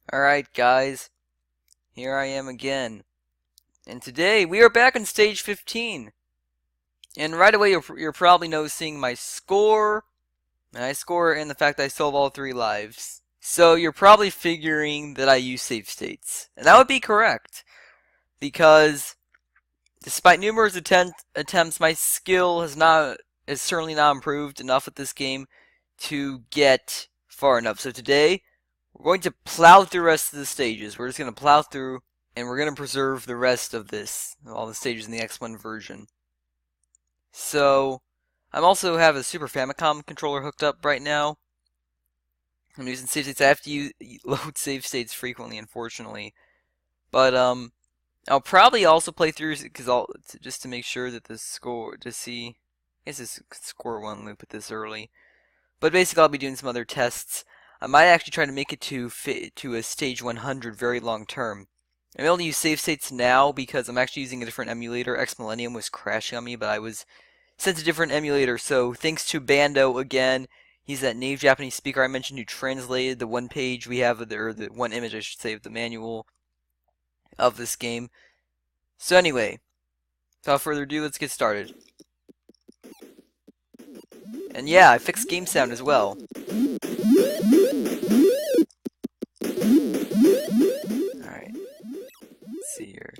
Alright guys, here I am again. And today we are back on stage 15. And right away you're probably noticing my score. And I score in the fact that I still have all 3 lives. So you're probably figuring that I use save states. And that would be correct. Because despite numerous attempts, my skill has certainly not improved enough with this game to get far enough. So today we're going to plow through the rest of the stages. We're just going to plow through, and we're going to preserve the rest of all the stages in the X1 version. So, I also have a Super Famicom controller hooked up right now. I'm using save states. I have to load save states frequently, unfortunately. But, I'll probably also play through, just to make sure that the score, I guess this score one loop at this early. But basically, I'll be doing some other tests. I might actually try to make it to a stage 100 very long term. I'm able to use save states now because I'm actually using a different emulator. X Millennium was crashing on me, but I was sent a different emulator. So thanks to Bando again. He's that native Japanese speaker I mentioned who translated the one page we have, or the one image I should say, of the manual of this game. So anyway, without further ado, let's get started. And yeah, I fixed game sound as well. Alright. Let's see here.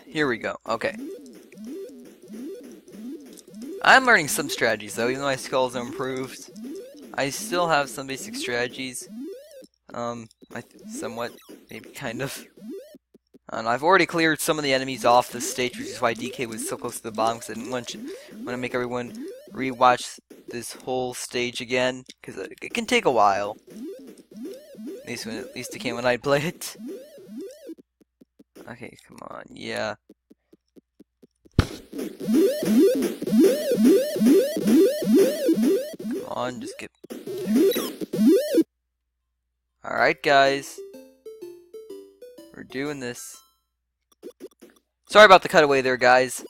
Here we go. Okay. I'm learning some strategies though, even though my skills have improved. I still have some basic strategies. Somewhat, maybe kind of. I've already cleared some of the enemies off the stage, which is why DK was so close to the bottom, because I didn't want to make everyone rewatch this whole stage again, because it can take a while. At least it can when I play it. Okay, come on, yeah. Come on, just get... Alright, guys. We're doing this. Sorry about the cutaway there, guys.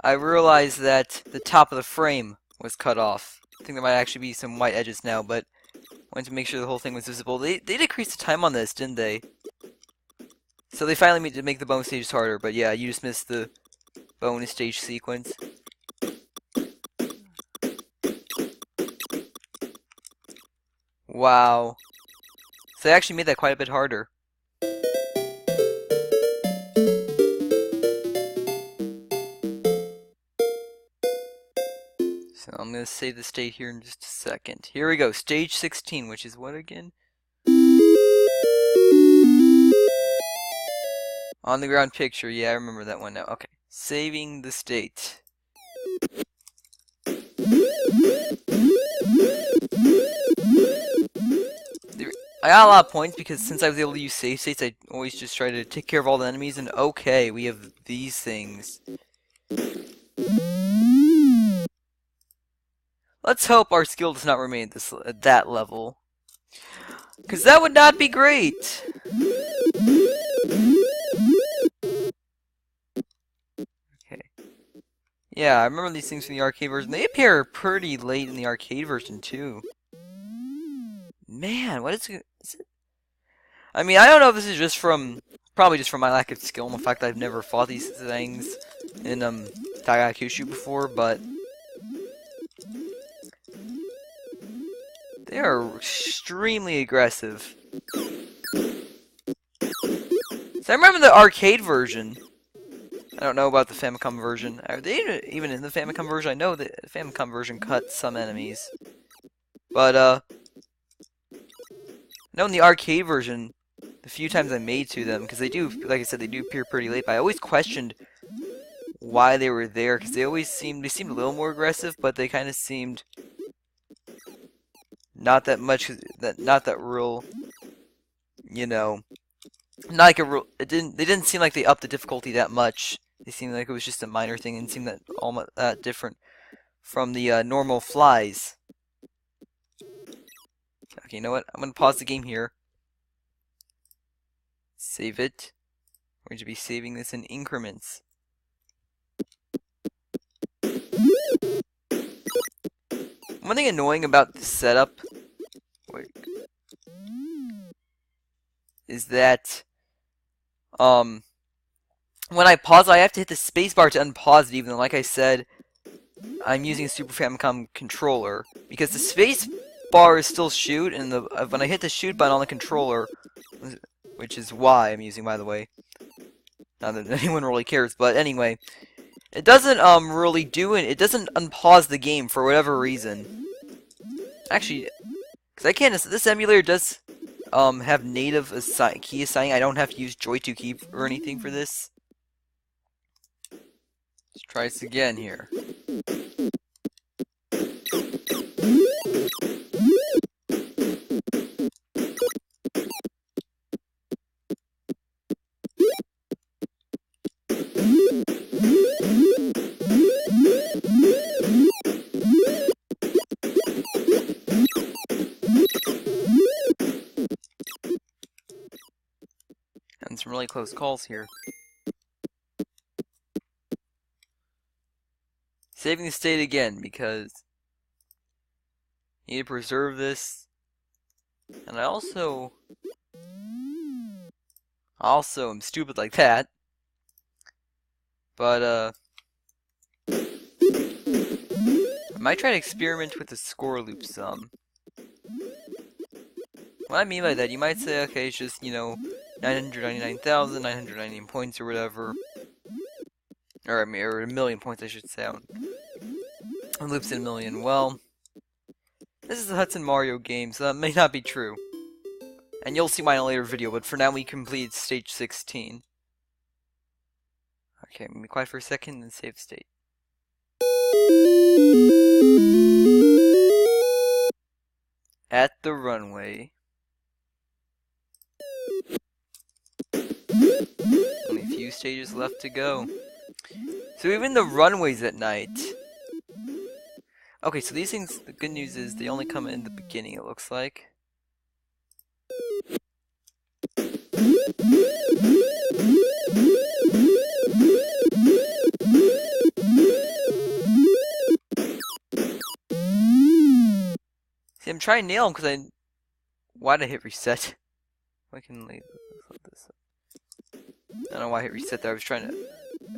I realized that the top of the frame was cut off. I think there might actually be some white edges now, but I wanted to make sure the whole thing was visible. They decreased the time on this, didn't they? So they finally made to make the bonus stages harder, but yeah, you just missed the bonus stage sequence. Wow. So they actually made that quite a bit harder. So I'm going to save the state here in just a second. Here we go, stage 16, which is what again? On the ground picture, yeah, I remember that one now. Okay, saving the state. I got a lot of points because since I was able to use save states, I always just try to take care of all the enemies, and okay, we have these things. Let's hope our skill does not remain at that level, because that would not be great. Okay. Yeah, I remember these things from the arcade version. They appear pretty late in the arcade version too. Man, what is it? I mean, I don't know if this is just probably just from my lack of skill and the fact that I've never fought these things in Gyakushuu before, but they are extremely aggressive. So I remember the arcade version. I don't know about the Famicom version. Are they even in the Famicom version? I know the Famicom version cut some enemies, but I know in the arcade version, the few times I made to them, because they do, like I said, they do appear pretty late, but I always questioned why they were there, because they seemed a little more aggressive, but they kind of seemed not that much, not that real, you know, not like a real, they didn't seem like they upped the difficulty that much. They seemed like it was just a minor thing, and seemed that all that different from the normal flies. Okay, you know what? I'm going to pause the game here. Save it. We're going to be saving this in increments. I'm One thing annoying about this setup is that when I pause, I have to hit the spacebar to unpause it, even though, like I said, I'm using a Super Famicom controller, because the space bar is still shoot, and when I hit the shoot button on the controller, which is why I'm using, by the way, not that anyone really cares, but anyway, it doesn't really do it. It doesn't unpause the game for whatever reason. Actually, because I can't. This emulator does have native key assigning. I don't have to use Joy-2 key or anything for this. Let's try this again here. And some really close calls here. Saving the state again, because I need to preserve this. And I also am stupid like that. But I might try to experiment with the score loop some. What I mean by that, you might say, okay, it's just, 999,999 points or whatever. Or, or a million points, I should say. It loops in a million. Well, this is a Hudson Mario game, so that may not be true. And you'll see mine in a later video, but for now we complete stage 16. Okay, I'm gonna be quiet for a second and save state. At the runway. Only a few stages left to go. So even the runways at night. Okay, so these things, the good news is they only come in the beginning, it looks like. See, I'm trying to nail them because why did I hit reset? I can leave this up. I don't know why I hit reset there. I was trying to.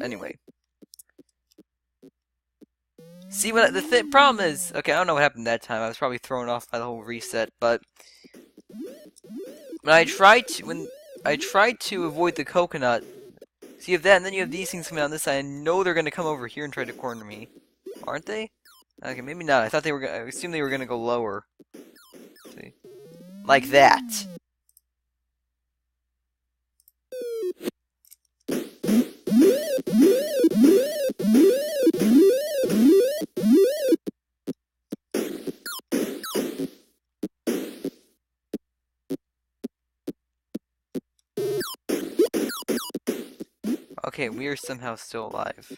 Anyway. See what the problem is? Okay, I don't know what happened that time. I was probably thrown off by the whole reset, but when I tried to avoid the coconut. So you have that, and then you have these things coming on this side. I know they're gonna come over here and try to corner me, aren't they? Okay, maybe not. I thought they were. I assumed they were gonna go lower. See, like that. Okay, we are somehow still alive.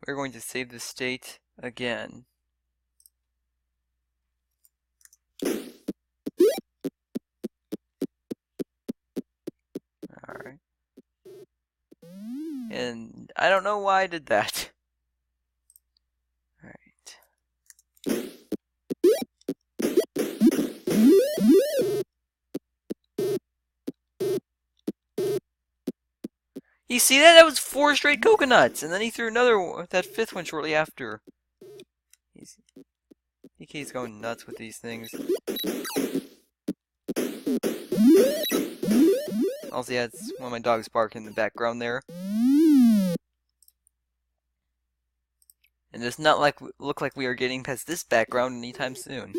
We're going to save the state again. Alright. And I don't know why I did that. Alright. You see that? That was 4 straight coconuts! And then he threw another one, that 5th one shortly after. DK's going nuts with these things. Also, yeah, it's one of my dogs barking in the background there. And it's not look like we are getting past this background anytime soon.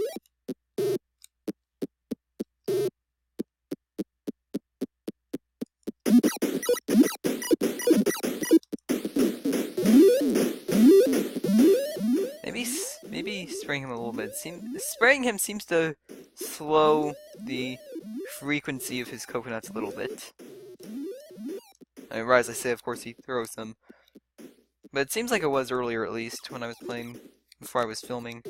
Maybe spraying him a little bit. Spraying him seems to slow the frequency of his coconuts a little bit. I mean, right as I say, of course, he throws them. But it seems like it was earlier, at least, when I was playing, before I was filming.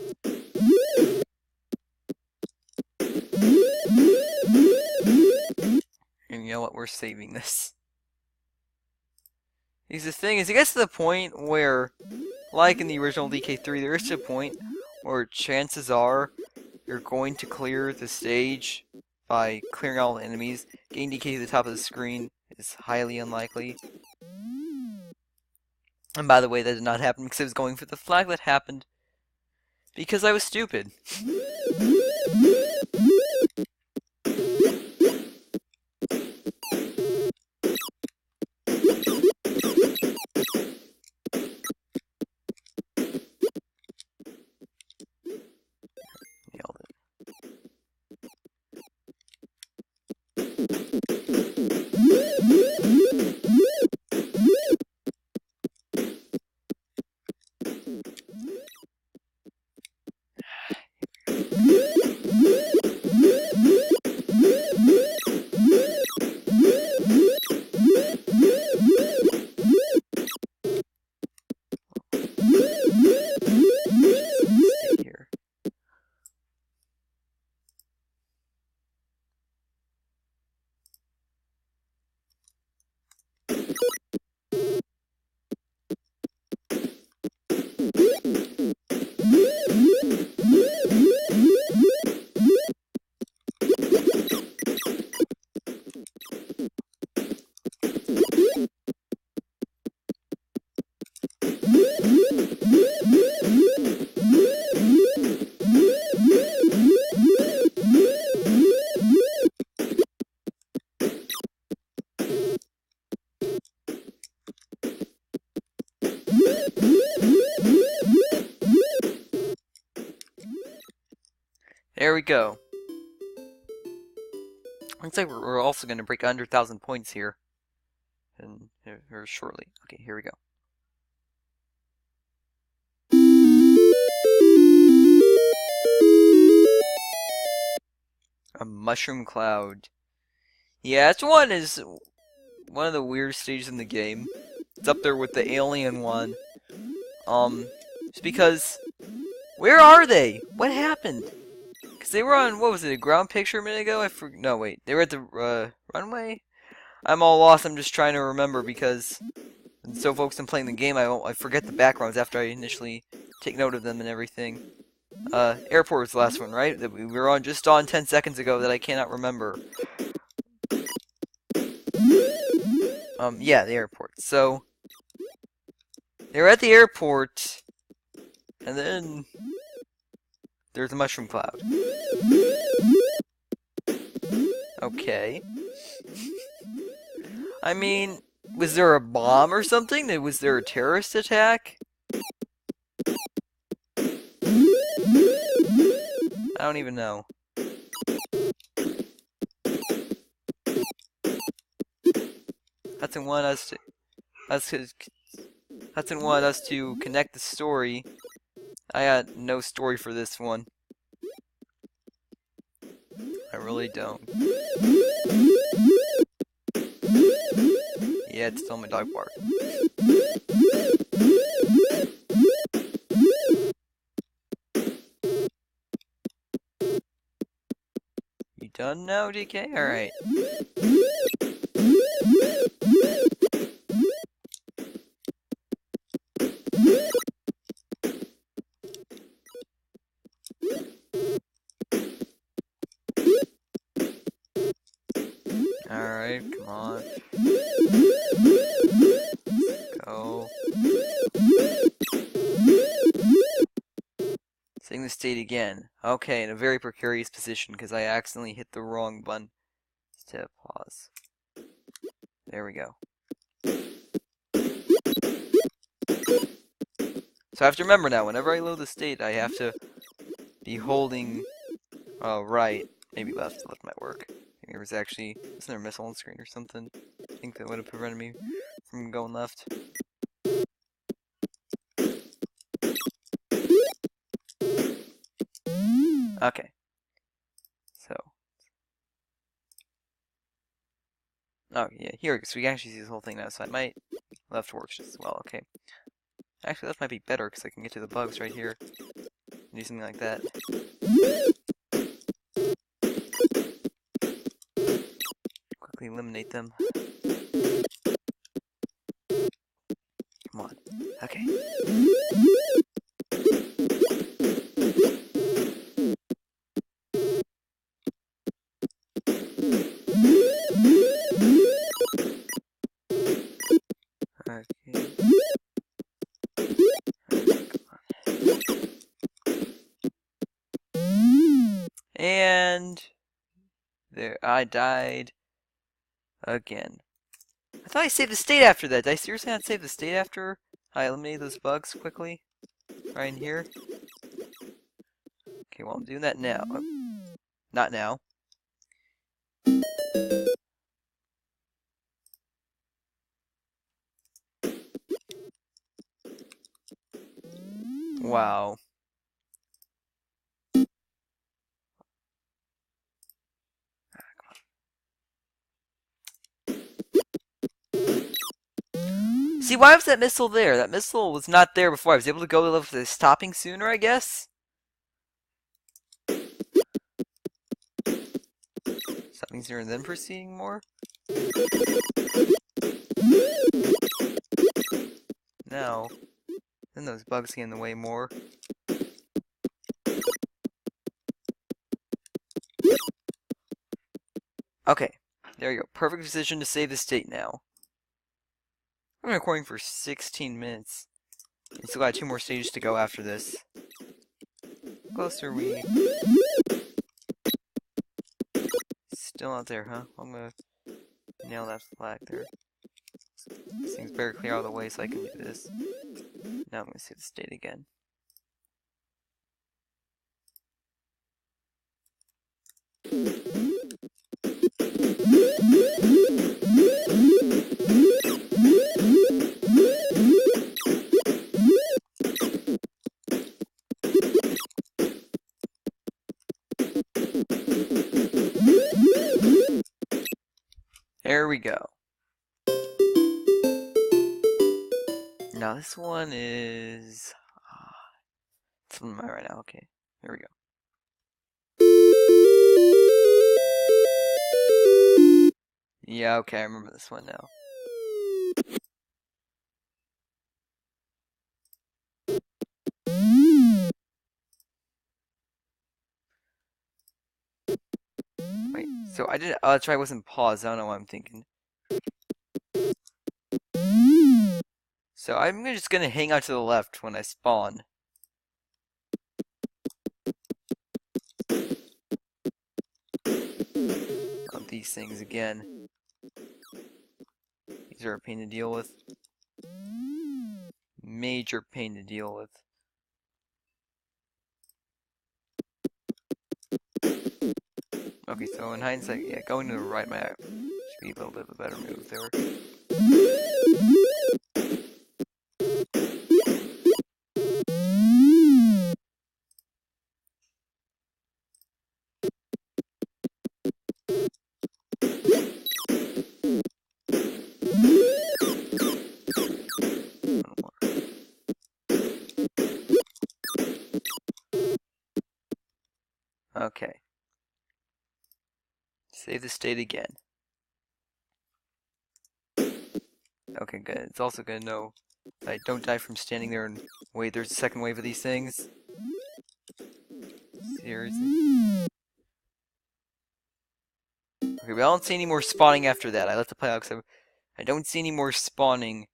And you know what? We're saving this. Because the thing is, it gets to the point where, like in the original DK3, there is a point where chances are you're going to clear the stage by clearing all the enemies. Getting DK to the top of the screen is highly unlikely. And by the way, that did not happen because I was going for the flag. That happened because I was stupid. Nailed it. Stay here. There we go. Looks like we're also going to break 100,000 points here. And here shortly. Okay, here we go. A mushroom cloud. Yeah, this one is one of the weirdest stages in the game. It's up there with the alien one. It's because where are they? What happened? Because they were on, what was it, a ground picture a minute ago? No, wait. They were at the runway? I'm all lost. I'm just trying to remember because I'm so focused on playing the game, I forget the backgrounds after I initially take note of them and everything. Airport was the last one, right? That we were on just 10 seconds ago that I cannot remember. Yeah, the airport. So, they were at the airport, and then there's a mushroom cloud. Okay. I mean, was there a bomb or something? Was there a terrorist attack? I don't even know. Hudson wanted us to connect the story. I got no story for this one. I really don't. Yeah, it's still my dog bark. You done now, DK? Alright. Alright, come on. Let's go. Setting the state again. Okay, in a very precarious position because I accidentally hit the wrong button. Step pause. There we go. So I have to remember now, whenever I load the state, I have to be holding right, maybe left. Left might work. There was actually, isn't there a missile on the screen or something? I think that would have prevented me from going left. Okay. So. Oh, yeah, here we go. So we can actually see this whole thing now. So I might, left works just as well. Okay. Actually, left might be better because I can get to the bugs right here. Do something like that. Quickly eliminate them. Okay. Okay. And there, I died again. I thought I saved the state after that. Did I seriously not save the state after I eliminated those bugs quickly? Right in here? Okay, well, I'm doing that now. Not now. Wow. See, why was that missile there? That missile was not there before. I was able to go with the stopping sooner, I guess? Stopping sooner and then proceeding more? No. Then those bugs get in the way more. Okay. There you go. Perfect position to save the state now. I'm recording for 16 minutes. We still got 2 more stages to go after this. Closer we... Still out there, huh? I'm gonna nail that flag there. This thing's very clear out of the way so I can do this. Now I'm gonna save the state again. There we go. Now this one is... It's on my right now, okay. Here we go. Yeah, okay, I remember this one now. Wait, so I didn't... Oh, that's right, I wasn't paused. I don't know what I'm thinking. So I'm just gonna hang out to the left when I spawn. On these things again. These are a pain to deal with. Major pain to deal with. Okay, so in hindsight, yeah, going to the right map should be a little bit of a better move there. Okay. Save the state again. Okay, good. It's also good to know that I don't die from standing there and wait, there's a second wave of these things. Seriously? Okay, we don't see any more spawning after that. I let the play out because I don't see any more spawning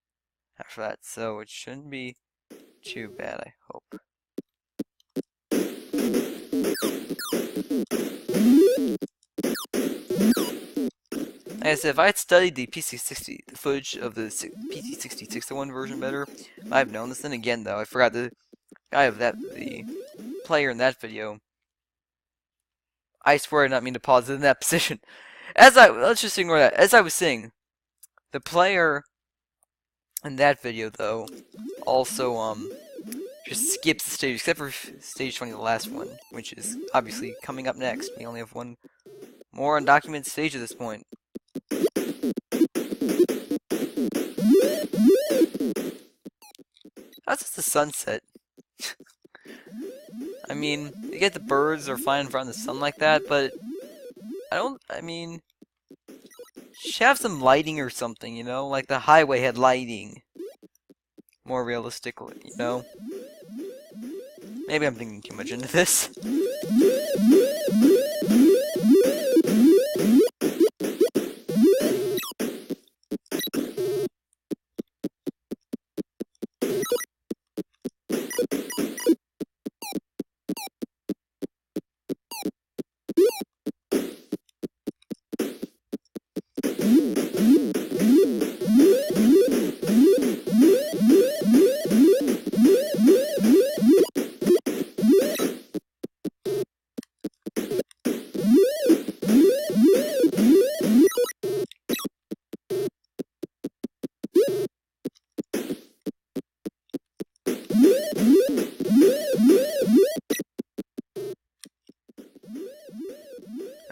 after that, so it shouldn't be too bad, I hope. Like I said, if I had studied the footage of the PT-6061 version better, I'd have known this. Then again, though, I forgot the player in that video. I swear I did not mean to pause it in that position. Let's just ignore that. As I was saying, the player in that video, though, also, just skips the stage, except for stage 20, the last one, which is obviously coming up next. We only have one more undocumented stage at this point. That's just the sunset. I mean, you get the birds are flying in front of the sun like that, but I mean, should have some lighting or something, you know? Like the highway had lighting. more realistically, you know? Maybe I'm thinking too much into this.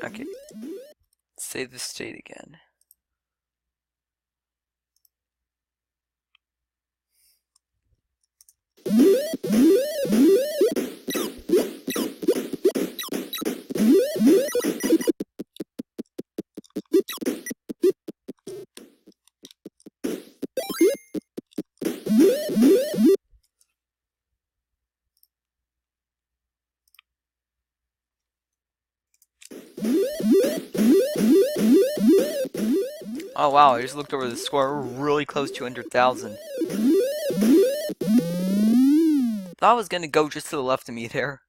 Okay. Save the state again. Oh wow, I just looked over the score. We're really close to 100,000. Thought I was gonna go just to the left of me there.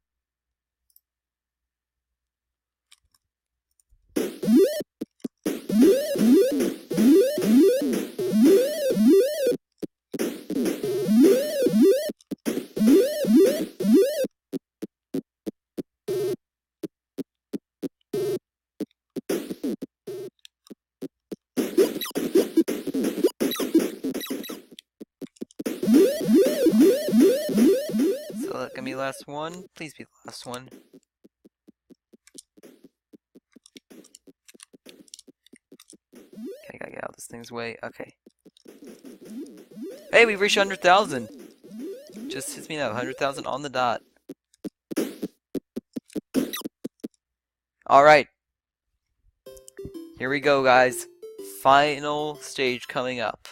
So that can be last one. Please be the last one. Okay, gotta get out of this thing's way. Okay. Hey, we've reached 100,000. Just hits me now, 100,000 on the dot. Alright. Here we go, guys. Final stage coming up.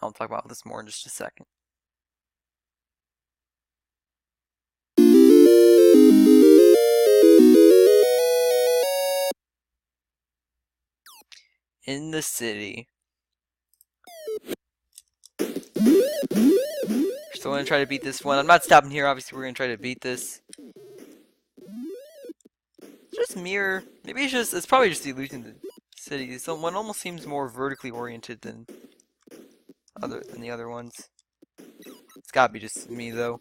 I'll talk about this more in just a second. In the city. Still gonna try to beat this one. I'm not stopping here, obviously we're gonna try to beat this. Just mirror. Maybe it's probably just the illusion of the city. So one almost seems more vertically oriented than the other ones. It's gotta be just me though.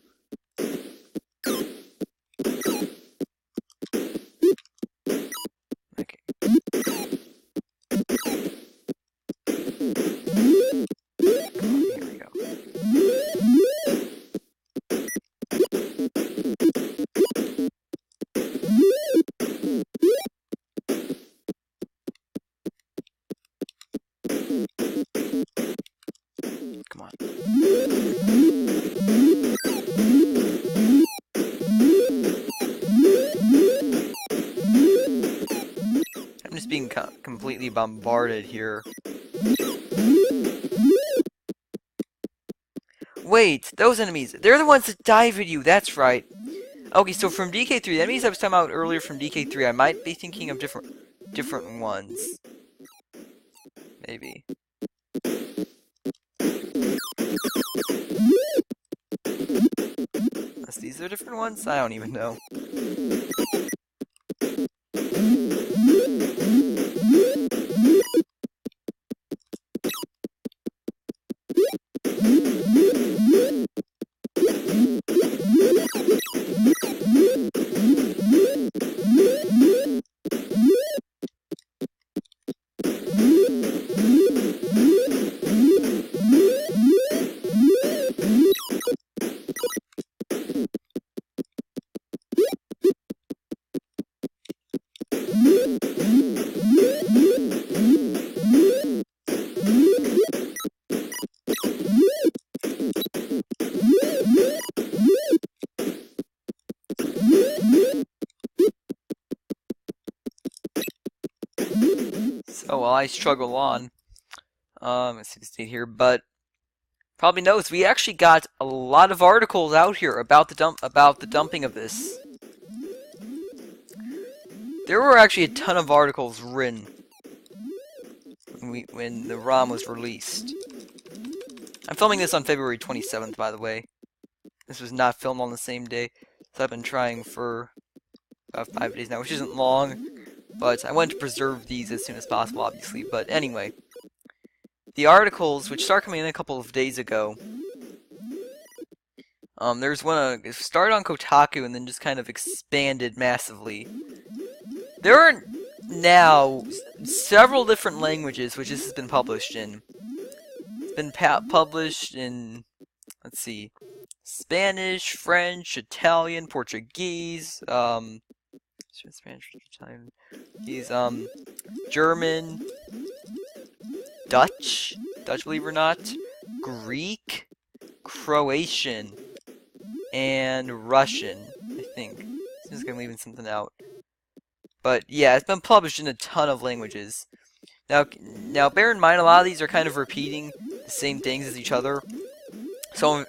Okay. Come on, here we go. Come on. I'm just being completely bombarded here. Wait, those enemies, they're the ones that dive at you, that's right. Okay, so from DK3, the enemies I was talking about earlier from DK3, I might be thinking of different ones. Maybe. Unless these are different ones? I don't even know. So while I struggle on, let's see the state here, but probably knows, we actually got a lot of articles out here about the dumping of this. There were actually a ton of articles written when the ROM was released. I'm filming this on February 27th, by the way. This was not filmed on the same day, so I've been trying for about 5 days now, which isn't long, but I wanted to preserve these as soon as possible, obviously. But anyway, the articles, which started coming in a couple of days ago, there's one it started on Kotaku and then just kind of expanded massively. There are now several different languages which this has been published in. It's been published in, let's see, Spanish, French, Italian, Portuguese, Spanish, Italian, German, Dutch, believe it or not, Greek, Croatian, and Russian, I think. I'm just gonna leave something out. But yeah, it's been published in a ton of languages. Now bear in mind, a lot of these are kind of repeating the same things as each other. So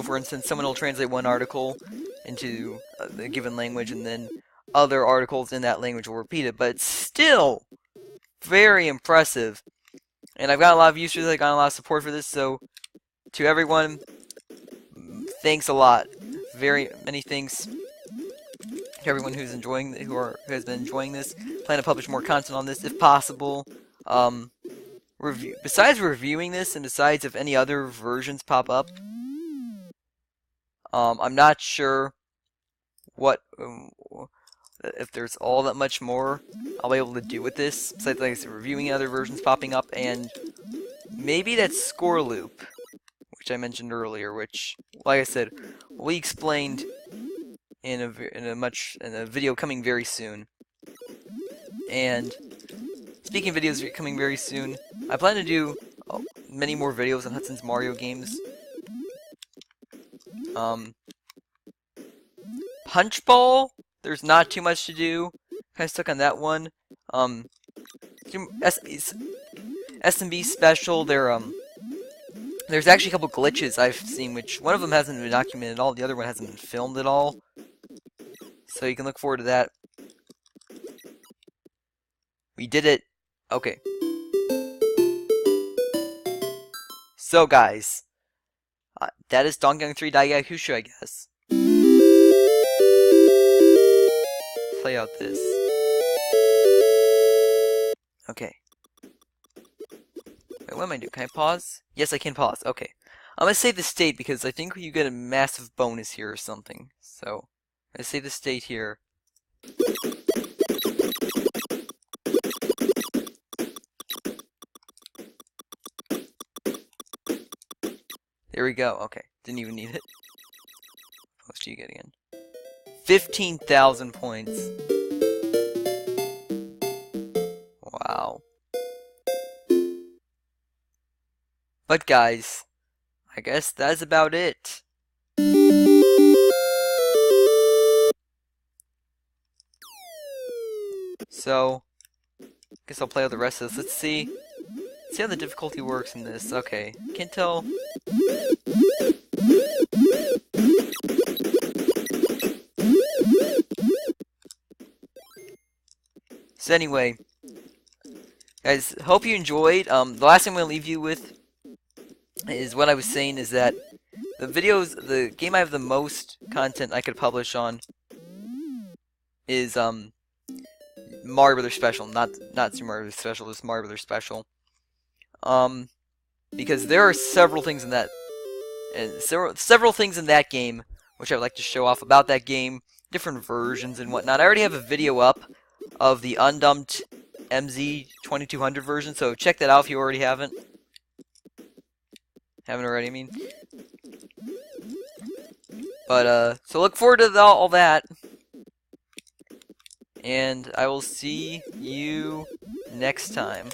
for instance, someone will translate one article into a given language, and then other articles in that language will repeat it. But it's still very impressive. And I've got a lot of users, I've got a lot of support for this, so to everyone, thanks a lot. Very many thanks to everyone who's enjoying, who has been enjoying this. Plan to publish more content on this if possible. Besides reviewing this, and besides if any other versions pop up, I'm not sure what if there's all that much more I'll be able to do with this. Besides, like I said, reviewing other versions popping up, and maybe that score loop, which I mentioned earlier, which, like I said, we explained in a video coming very soon. And speaking of videos coming very soon, I plan to do many more videos on Hudson's Mario games. Punchball, there's not too much to do. Kind of stuck on that one. SMB special, there's actually a couple glitches I've seen, which one of them hasn't been documented at all, the other one hasn't been filmed at all. So you can look forward to that. We did it. Okay. So guys, that is Donkey Kong 3 Gyakushuu, I guess. Play out this. Okay. Wait, what am I doing? Can I pause? Yes, I can pause. Okay. I'm gonna save the state because I think you get a massive bonus here or something. So, I'm gonna save the state here. There we go. Okay. Didn't even need it. How much do you get again? 15,000 points. Wow. But guys, I guess that's about it. So, I guess I'll play out the rest of this. Let's see how the difficulty works in this. Okay, can't tell. So anyway, guys, hope you enjoyed. The last thing I'm going to leave you with is what I was saying, is that the game I have the most content I could publish on is Mario Brothers Special, not Super Mario Brothers Special, just Mario Brothers Special. Because there are several things in that, several things in that game which I would like to show off about that game, different versions and whatnot. I already have a video up of the undumped MZ2200 version, so check that out if you already haven't. Haven't already, I mean. But, so look forward to all that. And I will see you next time.